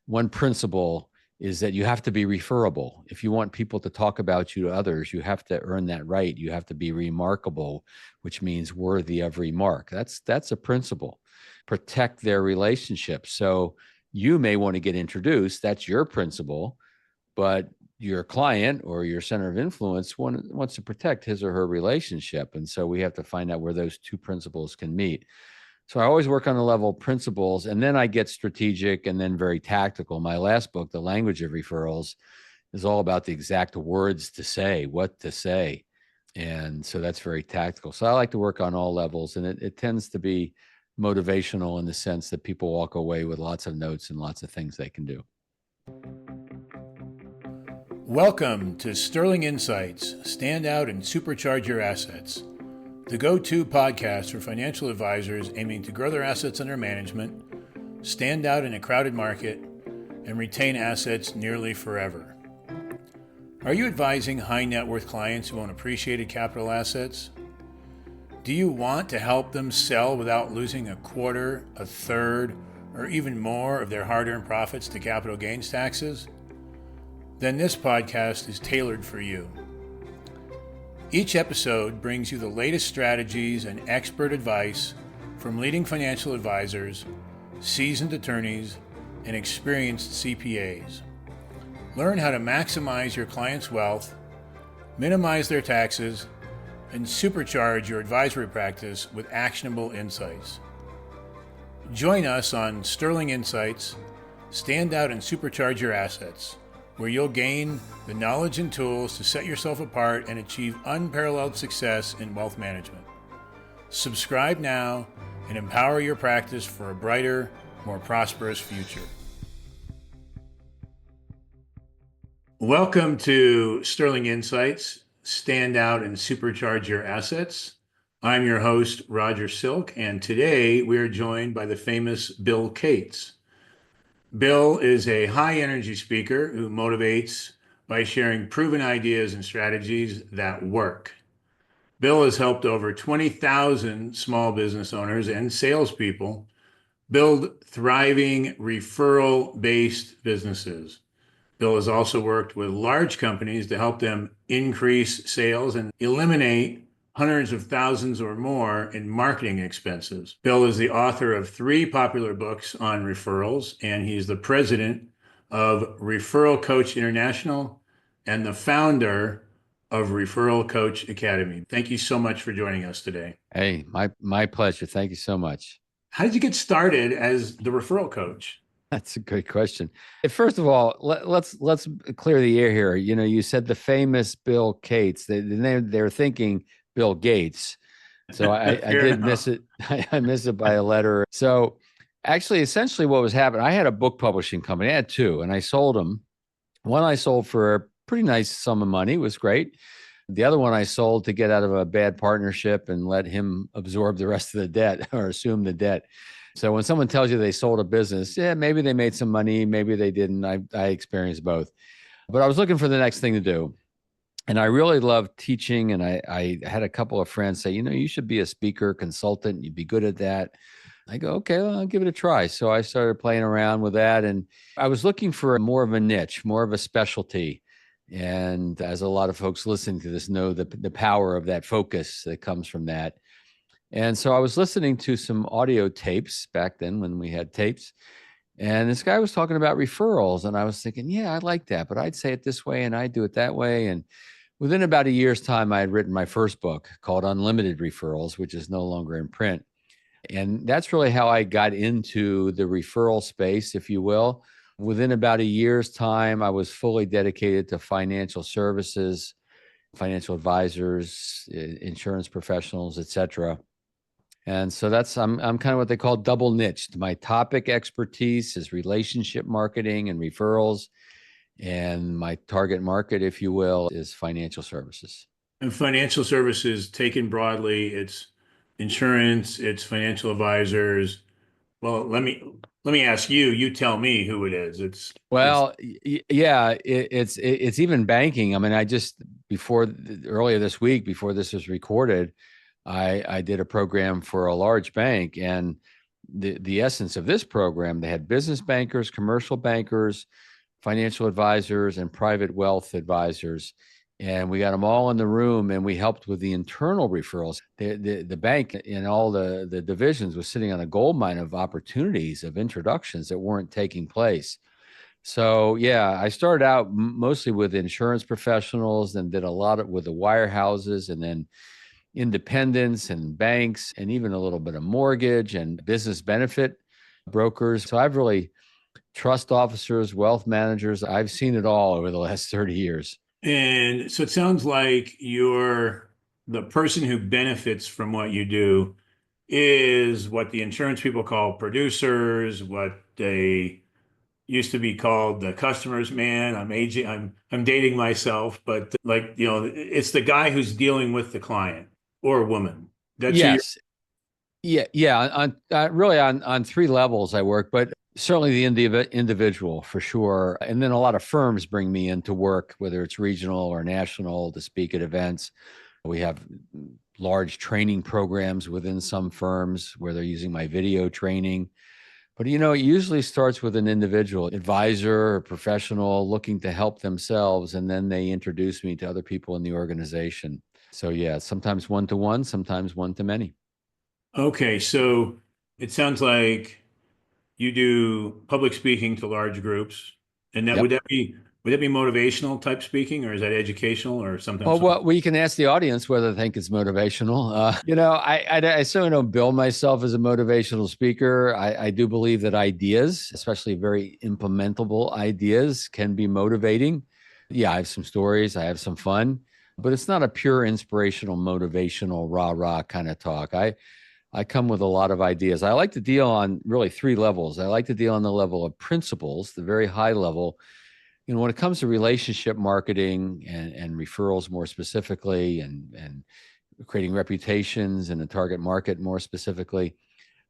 one principle is that you have to be referable. If you want people to talk about you to others, you have to earn that right. You have to be remarkable, which means worthy of remark. That's a principle. Protect their relationship. So you may want to get introduced. That's your principle, but your client or your center of influence wants to protect his or her relationship. And so we have to find out where those two principles can meet. So I always work on the level of principles, and then I get strategic and then very tactical. My last book, The Language of Referrals, is all about the exact words to say, what to say. And so that's very tactical. So I like to work on all levels, and it tends to be motivational in the sense that people walk away with lots of notes and lots of things they can do. Welcome to Sterling Insights, Stand Out and Supercharge Your Assets, the go-to podcast for financial advisors aiming to grow their assets under management, stand out in a crowded market, and retain assets nearly forever. Are you advising high net worth clients who own appreciated capital assets? Do you want to help them sell without losing a quarter, a third, or even more of their hard-earned profits to capital gains taxes? Then this podcast is tailored for you. Each episode brings you the latest strategies and expert advice from leading financial advisors, seasoned attorneys, and experienced CPAs. Learn how to maximize your clients' wealth, minimize their taxes, and supercharge your advisory practice with actionable insights. Join us on Sterling Insights, Stand Out and Supercharge Your Assets, where you'll gain the knowledge and tools to set yourself apart and achieve unparalleled success in wealth management. Subscribe now and empower your practice for a brighter, more prosperous future. Welcome to Sterling Insights, Stand Out and Supercharge Your Assets. I'm your host, Roger Silk, and today we are joined by the famous Bill Cates. Bill is a high-energy speaker who motivates by sharing proven ideas and strategies that work. Bill has helped over 20,000 small business owners and salespeople build thriving referral-based businesses. Bill has also worked with large companies to help them increase sales and eliminate hundreds of thousands or more in marketing expenses. Bill is the author of 3 popular books on referrals, and he's the president of Referral Coach International and the founder of Referral Coach Academy. Thank you so much for joining us today. Hey, my pleasure. Thank you so much. How did you get started as the referral coach? That's a good question. First of all, let's clear the air here. You know, you said the famous Bill Cates. They're thinking Bill Gates. So I did miss it. I missed it by a letter. So actually, essentially what was happening, I had a book publishing company. I had 2, and I sold them. One I sold for a pretty nice sum of money. It was great. The other one I sold to get out of a bad partnership and let him absorb the rest of the debt or assume the debt. So when someone tells you they sold a business, yeah, maybe they made some money, maybe they didn't. I experienced both. But I was looking for the next thing to do. And I really loved teaching. And I had a couple of friends say, you know, you should be a speaker, consultant. You'd be good at that. I go, okay, well, I'll give it a try. So I started playing around with that. And I was looking for more of a niche, more of a specialty. And as a lot of folks listening to this know, the power of that focus that comes from that. And so I was listening to some audio tapes back then when we had tapes. And this guy was talking about referrals. And I was thinking, yeah, I like that, but I'd say it this way and I'd do it that way. And within about a year's time, I had written my first book called Unlimited Referrals, which is no longer in print. And that's really how I got into the referral space, if you will. Within about a year's time, I was fully dedicated to financial services, financial advisors, insurance professionals, et cetera. And so I'm kind of what they call double niched. My topic expertise is relationship marketing and referrals. And my target market, if you will, is financial services. And financial services taken broadly, it's insurance, it's financial advisors. Well, let me ask you, you tell me who it is. It's even banking. I mean, earlier this week, before this was recorded, I did a program for a large bank, and the essence of this program, they had business bankers, commercial bankers, financial advisors, and private wealth advisors. And we got them all in the room, and we helped with the internal referrals. The bank in all the divisions was sitting on a gold mine of opportunities of introductions that weren't taking place. So yeah, I started out mostly with insurance professionals, and did a lot with the wirehouses, and then independents and banks, and even a little bit of mortgage and business benefit brokers. So I've really trust officers, wealth managers. I've seen it all over the last 30 years. And so it sounds like you're the person who benefits from what you do is what the insurance people call producers, what they used to be called the customer's man. I'm aging, I'm dating myself, but like, it's the guy who's dealing with the client or woman. That's who you're. Yes. Yeah. Really on three levels I work, but certainly the individual for sure. And then a lot of firms bring me in to work, whether it's regional or national, to speak at events. We have large training programs within some firms where they're using my video training. But it usually starts with an individual advisor or professional looking to help themselves, and then they introduce me to other people in the organization. So yeah, sometimes one-to-one, sometimes one-to-many. Okay, so it sounds like you do public speaking to large groups, and that Yep. would that be motivational type speaking, or is that educational, or sometimes? Well, we can ask the audience whether they think it's motivational. I certainly don't bill myself as a motivational speaker. I do believe that ideas, especially very implementable ideas, can be motivating. Yeah, I have some stories, I have some fun, but it's not a pure inspirational, motivational, rah rah kind of talk. I come with a lot of ideas. I like to deal on really three levels. I like to deal on the level of principles, the very high level. When it comes to relationship marketing and referrals more specifically, and creating reputations in a target market more specifically,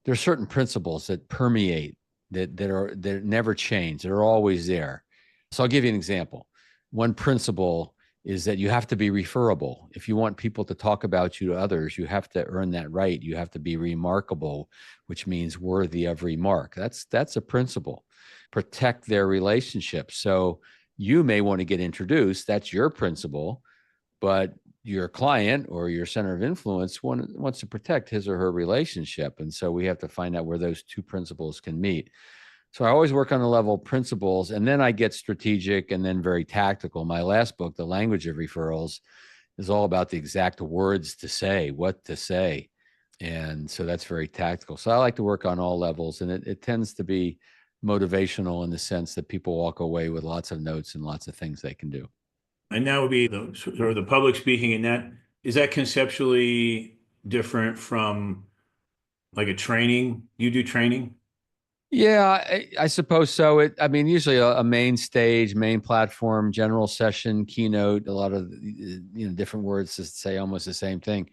there are certain principles that permeate, that never change. They're always there. So I'll give you an example. One principle is that you have to be referable. If you want people to talk about you to others, you have to earn that right. You have to be remarkable, which means worthy of remark. That's a principle. Protect their relationship. So you may want to get introduced. That's your principle, but your client or your center of influence wants to protect his or her relationship. And so we have to find out where those two principles can meet. So I always work on the level of principles, and then I get strategic and then very tactical. My last book, The Language of Referrals, is all about the exact words to say, what to say. And so that's very tactical. So I like to work on all levels, and it tends to be motivational in the sense that people walk away with lots of notes and lots of things they can do. And that would be the sort of the public speaking, and that is that conceptually different from like a training? You do training? Yeah, I suppose so. Usually a main stage, main platform, general session, keynote, a lot of different words to say almost the same thing,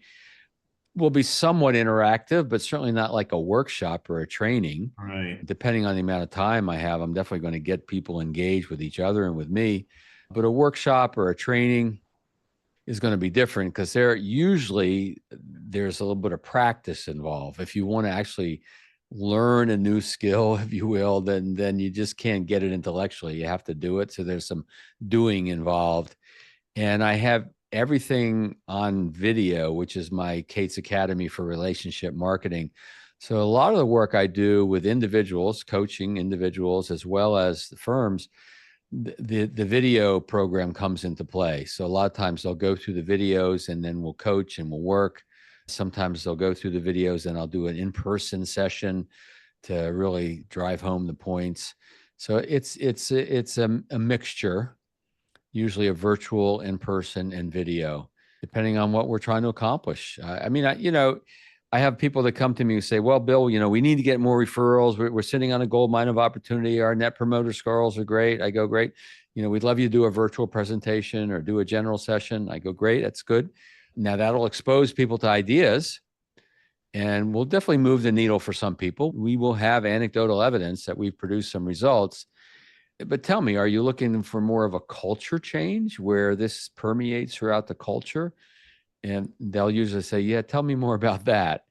will be somewhat interactive, but certainly not like a workshop or a training. Right. Depending on the amount of time I have, I'm definitely going to get people engaged with each other and with me. But a workshop or a training is going to be different because there's a little bit of practice involved. If you want to actually learn a new skill, if you will, then you just can't get it intellectually. You have to do it. So there's some doing involved. And I have everything on video, which is my Kate's Academy for Relationship Marketing. So a lot of the work I do with individuals, coaching individuals, as well as the firms, the video program comes into play. So a lot of times they'll go through the videos, and then we'll coach and we'll work. Sometimes they'll go through the videos and I'll do an in-person session to really drive home the points. So it's a mixture, usually a virtual, in-person, and video, depending on what we're trying to accomplish. I have people that come to me and say, well, Bill, we need to get more referrals. We're sitting on a gold mine of opportunity. Our net promoter scores are great. I go, great. We'd love you to do a virtual presentation or do a general session. I go, great. That's good. Now that'll expose people to ideas, and we'll definitely move the needle for some people. We will have anecdotal evidence that we've produced some results. But tell me, are you looking for more of a culture change where this permeates throughout the culture? And they'll usually say, yeah, tell me more about that.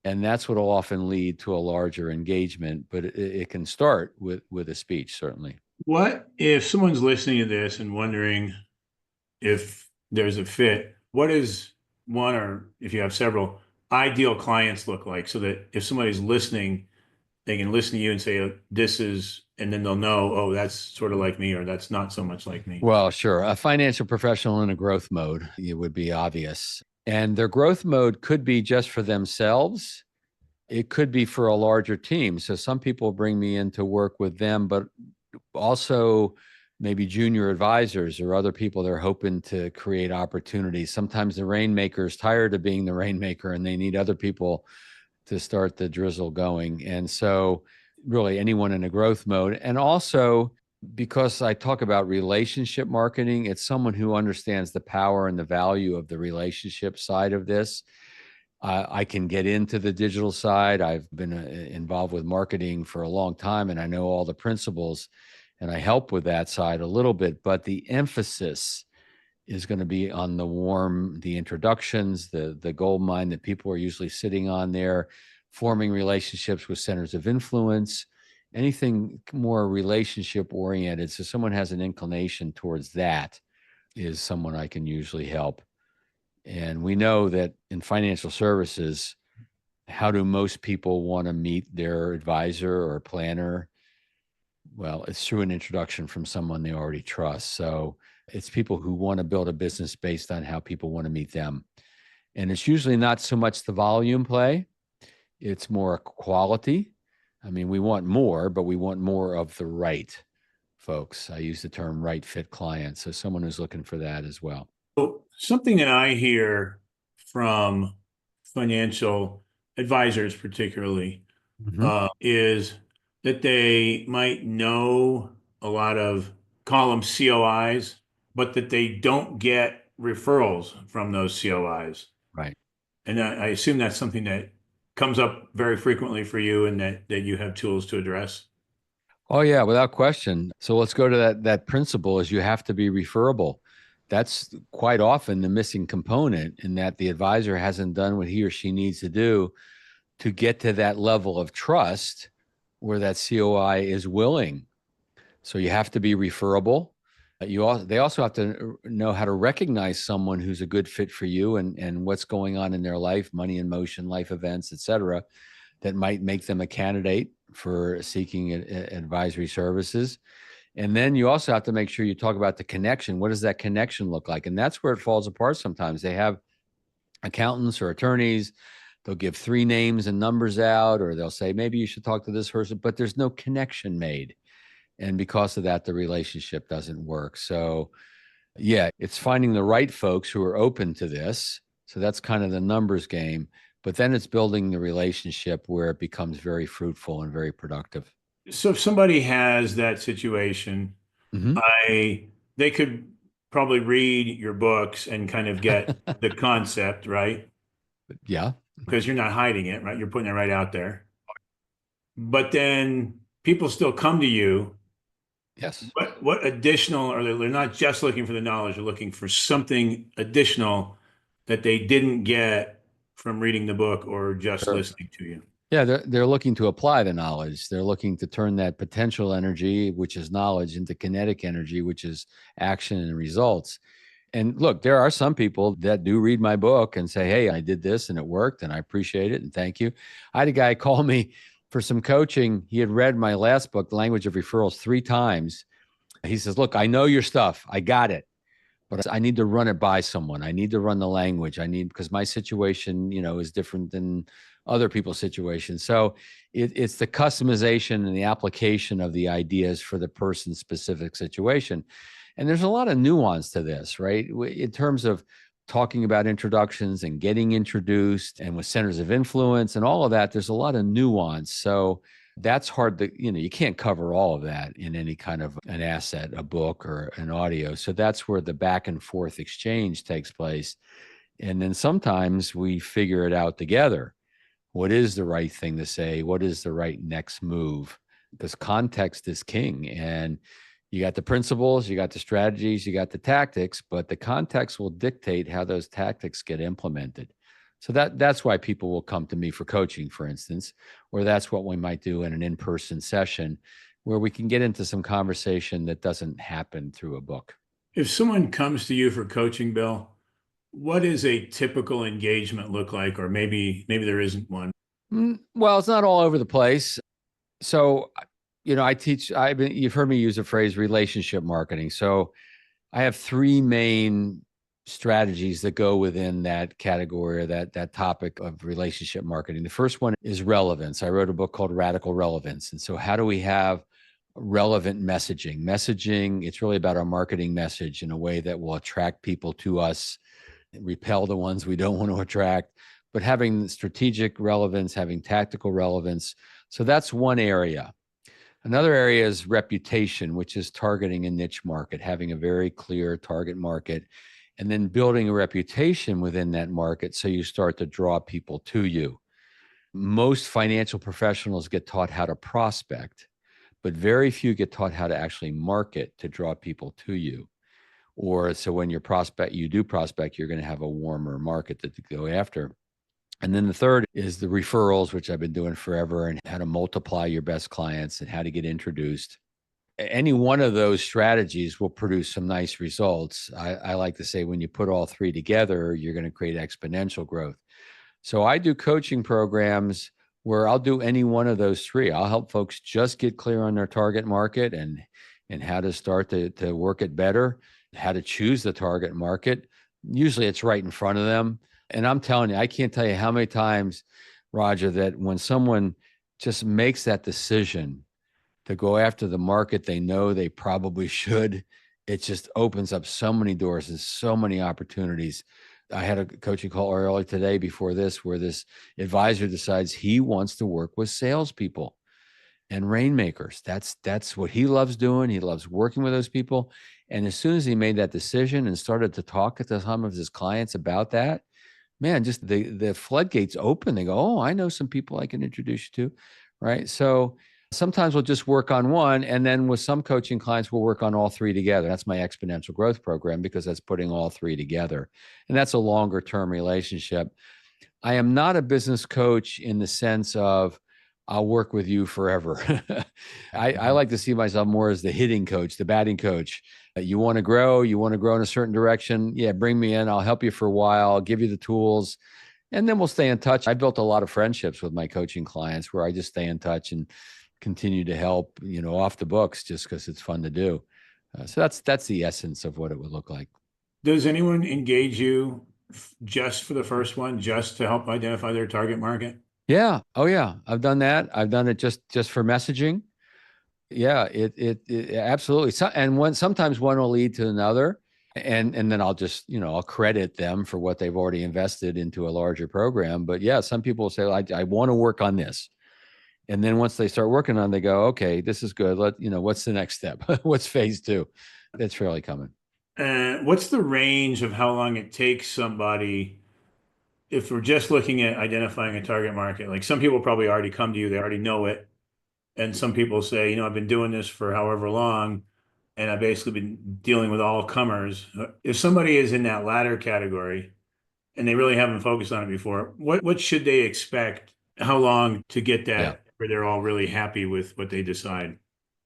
And that's what will often lead to a larger engagement, but it can start with a speech, certainly. What if someone's listening to this and wondering if there's a fit? What is one, or if you have several, ideal clients look like, so that if somebody's listening, they can listen to you and say, oh, this is, and then they'll know, oh, that's sort of like me, or that's not so much like me. Well, sure. A financial professional in a growth mode, it would be obvious. And their growth mode could be just for themselves. It could be for a larger team. So some people bring me in to work with them, but also maybe junior advisors or other people they're hoping to create opportunities. Sometimes the rainmaker is tired of being the rainmaker and they need other people to start the drizzle going. And so really anyone in a growth mode. And also because I talk about relationship marketing, it's someone who understands the power and the value of the relationship side of this. I can get into the digital side. I've been involved with marketing for a long time, and I know all the principles, and I help with that side a little bit. But the emphasis is going to be on the introductions, the gold mine that people are usually sitting on there, forming relationships with centers of influence, anything more relationship oriented. So someone has an inclination towards that is someone I can usually help. And we know that in financial services, how do most people want to meet their advisor or planner? Well, it's through an introduction from someone they already trust. So it's people who want to build a business based on how people want to meet them. And it's usually not so much the volume play, it's more quality. I mean, we want more, but we want more of the right folks. I use the term right fit client. So someone who's looking for that as well. So something that I hear from financial advisors, particularly, is that they might know a lot of, call them COIs, but that they don't get referrals from those COIs. Right. And I assume that's something that comes up very frequently for you, and that you have tools to address. Oh yeah, without question. So let's go to that principle is you have to be referable. That's quite often the missing component in that the advisor hasn't done what he or she needs to do to get to that level of trust where that COI is willing. So you have to be referable. They also have to know how to recognize someone who's a good fit for you and what's going on in their life, money in motion, life events, et cetera, that might make them a candidate for seeking advisory services. And then you also have to make sure you talk about the connection. What does that connection look like? And that's where it falls apart sometimes. They have accountants or attorneys. They'll give 3 names and numbers out, or they'll say, maybe you should talk to this person, but there's no connection made. And because of that, the relationship doesn't work. So yeah, it's finding the right folks who are open to this. So that's kind of the numbers game. But then it's building the relationship where it becomes very fruitful and very productive. So if somebody has that situation, Mm-hmm. they could probably read your books and kind of get the concept, right? Yeah. Because you're not hiding it, right? You're putting it right out there. But then people still come to you. Yes. What additional, or they're not just looking for the knowledge, they're looking for something additional that they didn't get from reading the book or just Sure. listening to you. Yeah, they're looking to apply the knowledge. They're looking to turn that potential energy, which is knowledge, into kinetic energy, which is action and results. And look, there are some people that do read my book and say, hey, I did this and it worked and I appreciate it and thank you. I had a guy call me for some coaching. He had read my last book, The Language of Referrals, 3 times. He says, look, I know your stuff. I got it. But I need to run it by someone. I need to run the language. Because my situation, is different than other people's situations. So it's the customization and the application of the ideas for the person's specific situation. And there's a lot of nuance to this, right? In terms of talking about introductions and getting introduced and with centers of influence and all of that, there's a lot of nuance. So that's hard to, you can't cover all of that in any kind of an asset, a book or an audio. So that's where the back and forth exchange takes place. And then sometimes we figure it out together. What is the right thing to say? What is the right next move? Because context is king. And you got the principles, you got the strategies, you got the tactics, but the context will dictate how those tactics get implemented. So that's why people will come to me for coaching, for instance, or that's what we might do in an in-person session where we can get into some conversation that doesn't happen through a book. If someone comes to you for coaching, Bill, what does a typical engagement look like? Or maybe there isn't one. Well, it's not all over the place. So, I teach, you've heard me use the phrase relationship marketing. So I have three main strategies that go within that category or that topic of relationship marketing. The first one is relevance. I wrote a book called Radical Relevance. And so how do we have relevant messaging? Messaging, it's really about our marketing message in a way that will attract people to us, repel the ones we don't want to attract, but having strategic relevance, having tactical relevance. So that's one area. Another area is reputation, which is targeting a niche market, having a very clear target market, and then building a reputation within that market so you start to draw people to you. Most financial professionals get taught how to prospect, but very few get taught how to actually market to draw people to you. Or so when you do prospect, you're going to have a warmer market to go after. And then the third is the referrals, which I've been doing forever, and how to multiply your best clients and how to get introduced. Any one of those strategies will produce some nice results. I like to say when you put all three together, you're going to create exponential growth. So I do coaching programs where I'll do any one of those three. I'll help folks just get clear on their target market and how to start to work it better, how to choose the target market. Usually it's right in front of them. And I'm telling you, I can't tell you how many times, Roger, that when someone just makes that decision to go after the market they know they probably should, it just opens up so many doors and so many opportunities. I had a coaching call earlier today before this where this advisor decides he wants to work with salespeople and rainmakers. That's what he loves doing. He loves working with those people. And as soon as he made that decision and started to talk to some of his clients about that, man, just the floodgates open. They go, oh, I know some people I can introduce you to, right? So sometimes we'll just work on one, and then with some coaching clients, we'll work on all three together. That's my exponential growth program because that's putting all three together, and that's a longer term relationship. I am not a business coach in the sense of I'll work with you forever. I like to see myself more as the hitting coach, the batting coach. You want to grow in a certain direction. Yeah, bring me in. I'll help you for a while. I'll give you the tools, and then we'll stay in touch. I built a lot of friendships with my coaching clients where I just stay in touch and continue to help, off the books just because it's fun to do. So that's the essence of what it would look like. Does anyone engage you just for the first one, just to help identify their target market? Yeah. Oh yeah. I've done that. I've done it just for messaging. Yeah, it absolutely. So, and sometimes one will lead to another, and then I'll just I'll credit them for what they've already invested into a larger program. But yeah, some people will say I want to work on this, and then once they start working on, it, they go, okay, this is good. What's the next step? What's phase two? That's fairly common. What's the range of how long it takes somebody, if we're just looking at identifying a target market? Like some people probably already come to you, they already know it. And some people say, I've been doing this for however long, and I've basically been dealing with all comers. If somebody is in that latter category and they really haven't focused on it before, what should they expect? How long to get Yeah. that where they're all really happy with what they decide?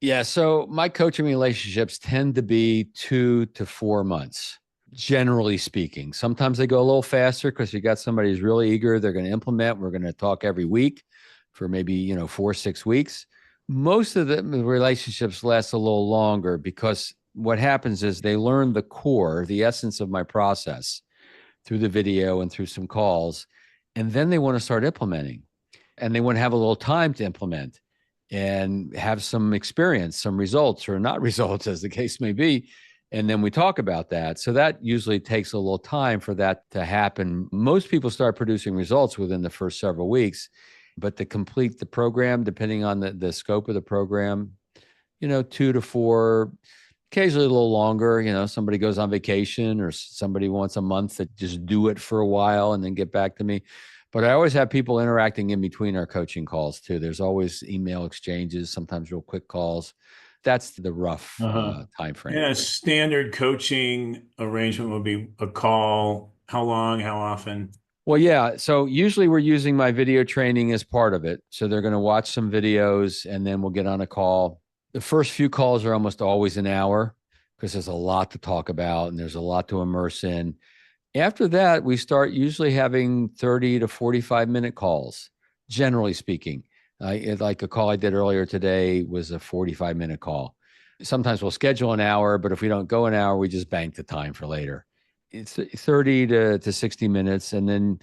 Yeah. So my coaching relationships tend to be 2 to 4 months, generally speaking. Sometimes they go a little faster because you got somebody who's really eager. They're going to implement. We're going to talk every week for maybe, 4 or 6 weeks. Most of the relationships last a little longer because what happens is they learn the core, the essence of my process through the video and through some calls. And then they want to start implementing and they want to have a little time to implement and have some experience, some results or not results, as the case may be. And then we talk about that. So that usually takes a little time for that to happen. Most people start producing results within the first several weeks, but to complete the program, depending on the scope of the program, 2 to 4, occasionally a little longer. Somebody goes on vacation or somebody wants a month to just do it for a while and then get back to me. But I always have people interacting in between our coaching calls too. There's always email exchanges, sometimes real quick calls. That's the rough time frame. Yeah, standard coaching arrangement would be a call. How long? How often? Well, yeah. So usually we're using my video training as part of it. So they're going to watch some videos and then we'll get on a call. The first few calls are almost always an hour because there's a lot to talk about and there's a lot to immerse in. After that, we start usually having 30 to 45-minute calls, generally speaking. Like a call I did earlier today was a 45-minute call. Sometimes we'll schedule an hour, but if we don't go an hour, we just bank the time for later. It's 30 to 60 minutes. And then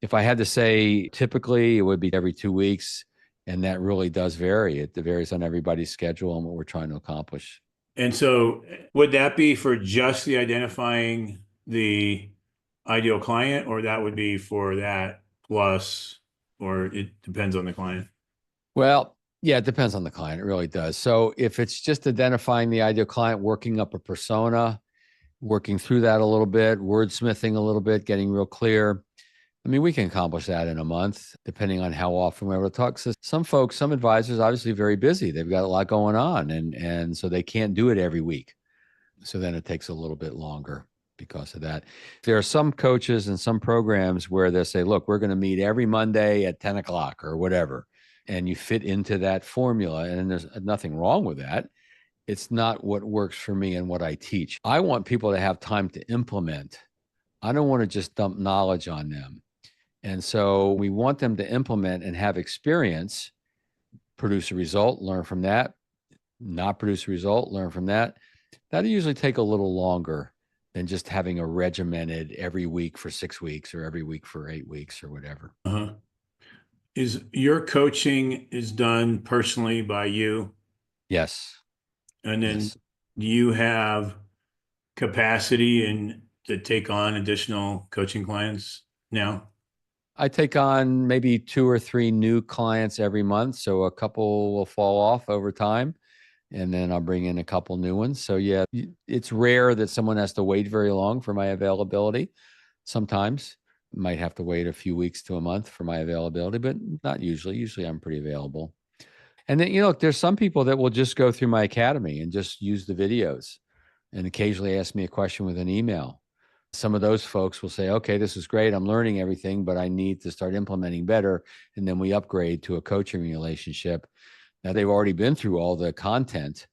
if I had to say, typically it would be every 2 weeks. And that really does vary. It varies on everybody's schedule and what we're trying to accomplish. And so would that be for just the identifying the ideal client, or that would be for that plus, or it depends on the client? Well, yeah, it depends on the client. It really does. So if it's just identifying the ideal client, working up a persona, working through that a little bit, wordsmithing a little bit, getting real clear. I mean, we can accomplish that in a month, depending on how often we're able to talk. So some folks, some advisors, obviously very busy. They've got a lot going on, and so they can't do it every week. So then it takes a little bit longer because of that. There are some coaches and some programs where they say, look, we're going to meet every Monday at 10 o'clock or whatever. And you fit into that formula. And there's nothing wrong with that. It's not what works for me and what I teach. I want people to have time to implement. I don't want to just dump knowledge on them. And so we want them to implement and have experience, produce a result, learn from that, not produce a result, learn from that. That'll usually take a little longer than just having a regimented every week for 6 weeks or every week for 8 weeks or whatever. Uh-huh. Is your coaching is done personally by you? Yes. And then Yes. do you have capacity to take on additional coaching clients now? I take on maybe 2 or 3 new clients every month. So a couple will fall off over time. And then I'll bring in a couple new ones. So yeah, it's rare that someone has to wait very long for my availability. Sometimes might have to wait a few weeks to a month for my availability, but not usually. Usually I'm pretty available. And then, there's some people that will just go through my academy and just use the videos and occasionally ask me a question with an email. Some of those folks will say, okay, this is great. I'm learning everything, but I need to start implementing better. And then we upgrade to a coaching relationship. Now they've already been through all the content.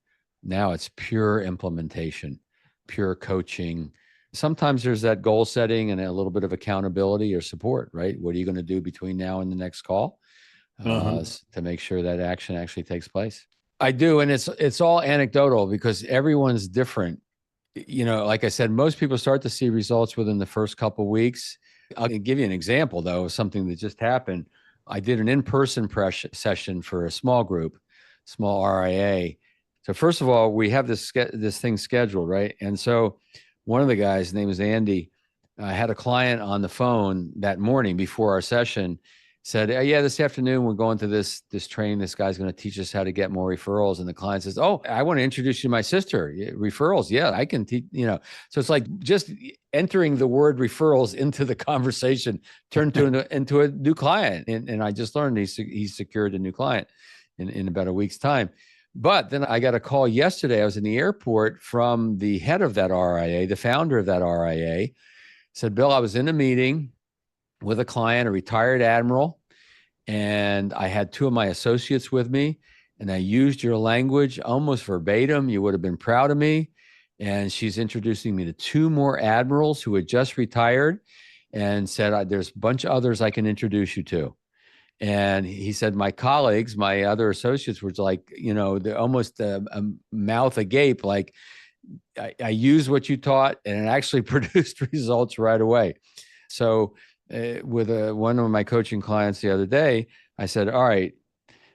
Now it's pure implementation, pure coaching. Sometimes there's that goal setting and a little bit of accountability or support, right? What are you going to do between now and the next call to make sure that action actually takes place? I do. And it's all anecdotal because everyone's different. Like I said, most people start to see results within the first couple of weeks. I'll give you an example, though, of something that just happened. I did an in-person session for a small group, small RIA. So first of all, we have this thing scheduled, right? And so one of the guys, his name is Andy, had a client on the phone that morning before our session, said, yeah, this afternoon we're going to this training. This guy's going to teach us how to get more referrals. And the client says, oh, I want to introduce you to my sister. Referrals. Yeah, I can teach, So it's like just entering the word referrals into the conversation turned into a new client. And I just learned he secured a new client in about a week's time. But then I got a call yesterday. I was in the airport from the head of that RIA, the founder of that RIA, said, Bill, I was in a meeting with a client, a retired admiral, and I had 2 of my associates with me, and I used your language almost verbatim. You would have been proud of me. And she's introducing me to 2 more admirals who had just retired and said, there's a bunch of others I can introduce you to. And he said, my colleagues, my other associates were like, they're almost a mouth agape, like, I used what you taught and it actually produced results right away. So with one of my coaching clients the other day, I said, all right,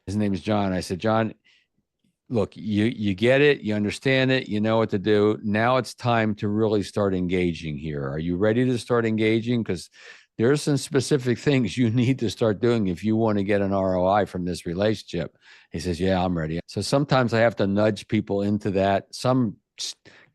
his name is John. I said, John, look, you get it, you understand it, you know what to do. Now it's time to really start engaging here. Are you ready to start engaging? Because there are some specific things you need to start doing if you want to get an ROI from this relationship. He says, yeah, I'm ready. So sometimes I have to nudge people into that. Some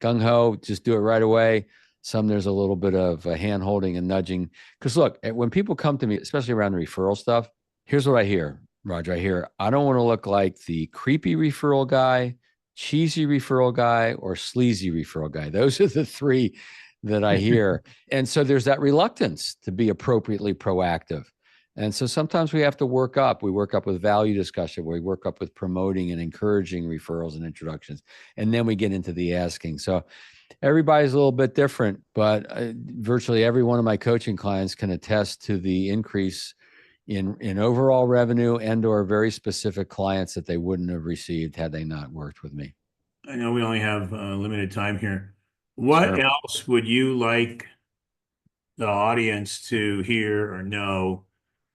gung-ho, just do it right away. Some there's a little bit of hand holding and nudging. Because look, when people come to me, especially around the referral stuff, here's what I hear, Roger. I hear, I don't want to look like the creepy referral guy, cheesy referral guy, or sleazy referral guy. Those are the 3 that I hear. And so there's that reluctance to be appropriately proactive. And so sometimes we have to work up. We work up with value discussion, we work up with promoting and encouraging referrals and introductions. And then we get into the asking. So everybody's a little bit different, but virtually every one of my coaching clients can attest to the increase in overall revenue and or very specific clients that they wouldn't have received had they not worked with me. I know we only have limited time here. What else would you like the audience to hear or know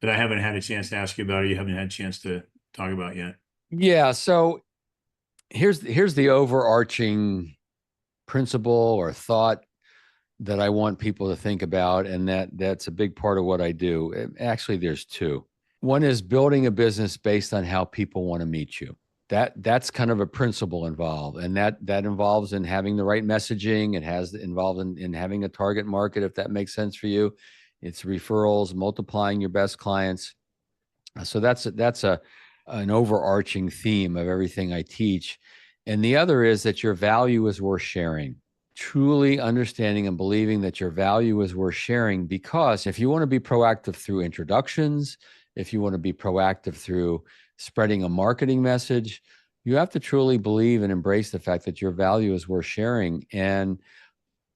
that I haven't had a chance to ask you about, or you haven't had a chance to talk about yet? Yeah. So here's the overarching principle or thought that I want people to think about, and that's a big part of what I do. Actually, there's two. One is building a business based on how people want to meet you. That's kind of a principle involved, and that involves in having the right messaging. It has involved in having a target market, if that makes sense for you. It's referrals, multiplying your best clients. So that's an overarching theme of everything I teach. And the other is that your value is worth sharing. Truly understanding and believing that your value is worth sharing, because if you want to be proactive through introductions, if you want to be proactive through spreading a marketing message, you have to truly believe and embrace the fact that your value is worth sharing. And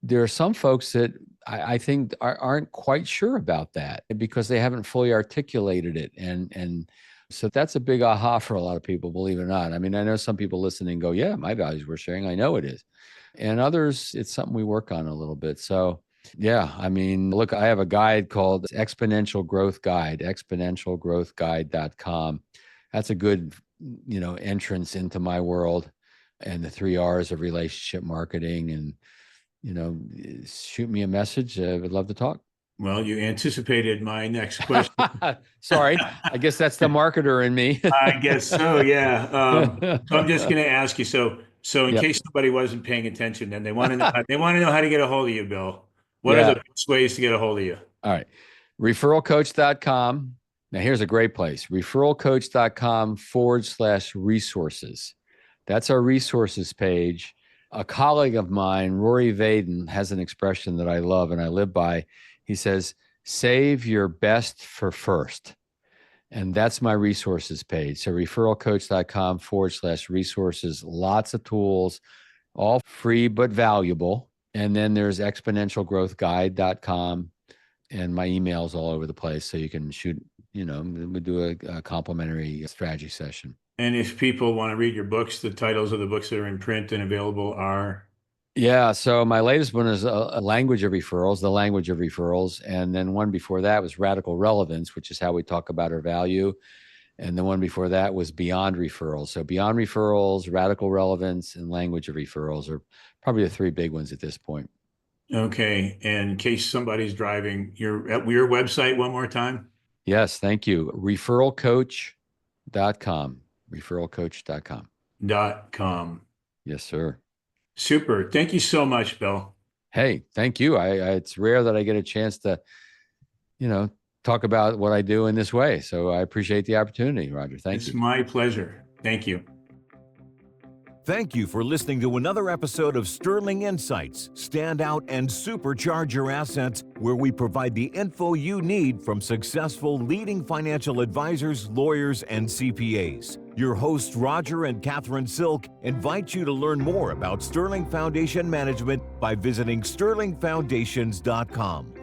there are some folks that I think aren't quite sure about that because they haven't fully articulated it. And so that's a big aha for a lot of people, believe it or not. I mean, I know some people listening go, yeah, my value is worth sharing. I know it is. And others, it's something we work on a little bit. So yeah, I mean, look, I have a guide called Exponential Growth Guide, exponentialgrowthguide.com. That's a good, entrance into my world and the 3 R's of relationship marketing. And, shoot me a message. I would love to talk. Well, you anticipated my next question. Sorry. I guess that's the marketer in me. I guess so, yeah. So I'm just going to ask you. So in Yep. case somebody wasn't paying attention, then they want to know how to get a hold of you, Bill. What are Yeah. the best ways to get a hold of you? All right. Referralcoach.com. Now, here's a great place. Referralcoach.com/resources. That's our resources page. A colleague of mine, Rory Vaden, has an expression that I love and I live by. He says, save your best for first. And that's my resources page. So referralcoach.com/resources, lots of tools, all free but valuable. And then there's exponentialgrowthguide.com, and my email's all over the place. So you can shoot, we do a complimentary strategy session. And if people want to read your books, the titles of the books that are in print and available are? Yeah. So my latest one is a Language of Referrals, the Language of Referrals. And then one before that was Radical Relevance, which is how we talk about our value. And the one before that was Beyond Referrals. So Beyond Referrals, Radical Relevance, and Language of Referrals are probably the three big ones at this point. Okay. And in case somebody's driving, your website one more time? Yes. Thank you. Referralcoach.com. Referralcoach.com. Yes, sir. Super. Thank you so much, Bill. Hey, thank you. It's rare that I get a chance to, talk about what I do in this way. So I appreciate the opportunity, Roger. Thank you. It's my pleasure. Thank you. Thank you for listening to another episode of Sterling Insights, Stand Out and Supercharge Your Assets, where we provide the info you need from successful leading financial advisors, lawyers, and CPAs. Your hosts, Roger and Catherine Silk, invite you to learn more about Sterling Foundation Management by visiting sterlingfoundations.com.